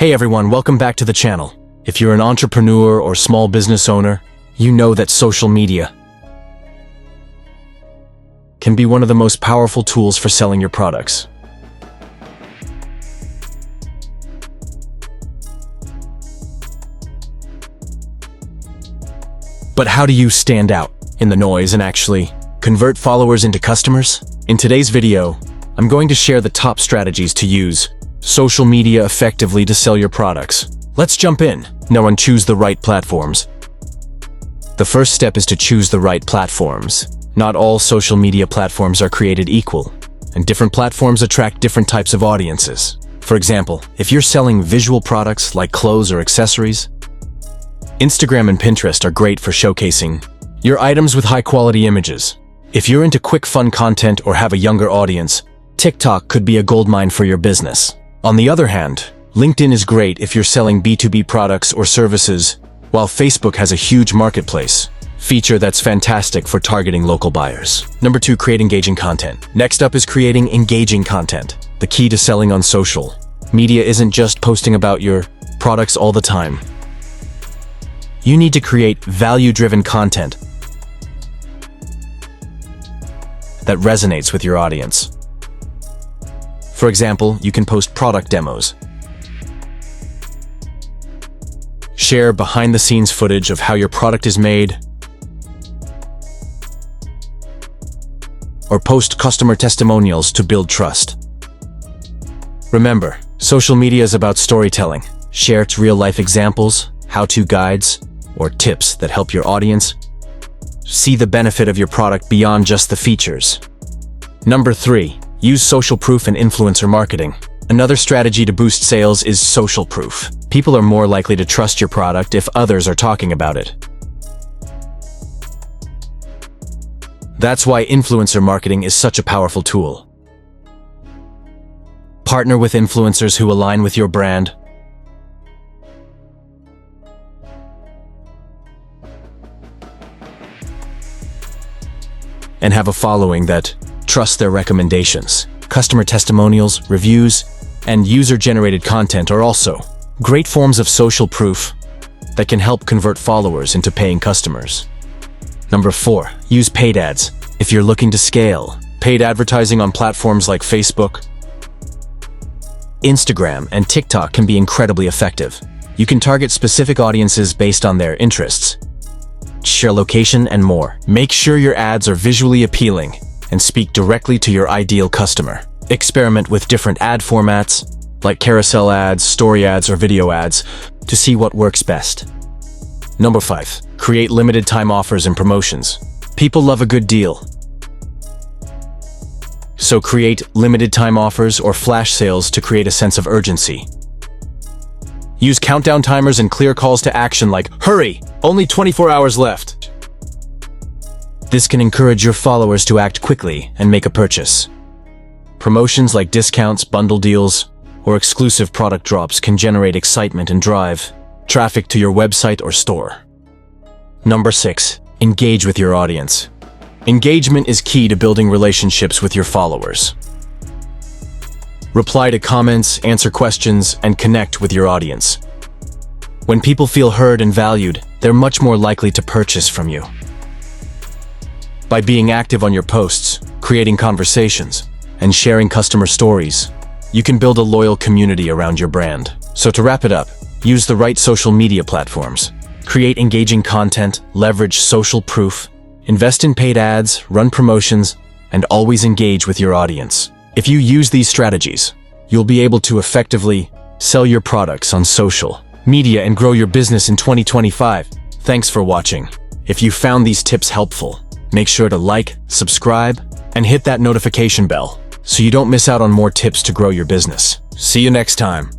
Hey everyone, welcome back to the channel. If you're an entrepreneur or small business owner, you know that social media can be one of the most powerful tools for selling your products. But how do you stand out in the noise and actually convert followers into customers? In today's video, I'm going to share the top strategies to use social media effectively to sell your products. Let's jump in. Now, and choose the right platforms. The first step is to choose the right platforms. Not all social media platforms are created equal, and different platforms attract different types of audiences. For example, if you're selling visual products like clothes or accessories, Instagram and Pinterest are great for showcasing your items with high-quality images. If you're into quick, fun content or have a younger audience, TikTok could be a goldmine for your business. On the other hand, LinkedIn is great if you're selling B2B products or services, while Facebook has a huge marketplace feature that's fantastic for targeting local buyers. Number 2, create engaging content. Next up is creating engaging content. The key to selling on social media isn't just posting about your products all the time. You need to create value-driven content that resonates with your audience. For example, you can post product demos, share behind-the-scenes footage of how your product is made, or post customer testimonials to build trust. Remember, social media is about storytelling. Share real-life examples, how-to guides, or tips that help your audience see the benefit of your product beyond just the features. Number 3, use social proof and influencer marketing. Another strategy to boost sales is social proof. People are more likely to trust your product if others are talking about it. That's why influencer marketing is such a powerful tool. Partner with influencers who align with your brand. And have a following that trusts their recommendations. Customer testimonials, reviews, and user-generated content are also great forms of social proof that can help convert followers into paying customers. Number 4, use paid ads. If you're looking to scale, paid advertising on platforms like Facebook, Instagram, and TikTok can be incredibly effective. You can target specific audiences based on their interests, share location, and more. Make sure your ads are visually appealing and speak directly to your ideal customer. Experiment with different ad formats, like carousel ads, story ads, or video ads, to see what works best. Number 5, create limited time offers and promotions. People love a good deal. So create limited time offers or flash sales to create a sense of urgency. Use countdown timers and clear calls to action like, "Hurry! Only 24 hours left." This can encourage your followers to act quickly and make a purchase. Promotions like discounts, bundle deals, or exclusive product drops can generate excitement and drive traffic to your website or store. Number 6, engage with your audience. Engagement is key to building relationships with your followers. Reply to comments, answer questions, and connect with your audience. When people feel heard and valued, they're much more likely to purchase from you. By being active on your posts, creating conversations, and sharing customer stories, you can build a loyal community around your brand. So to wrap it up, use the right social media platforms, create engaging content, leverage social proof, invest in paid ads, run promotions, and always engage with your audience. If you use these strategies, you'll be able to effectively sell your products on social media and grow your business in 2025. Thanks for watching. If you found these tips helpful, make sure to like, subscribe, and hit that notification bell so you don't miss out on more tips to grow your business. See you next time.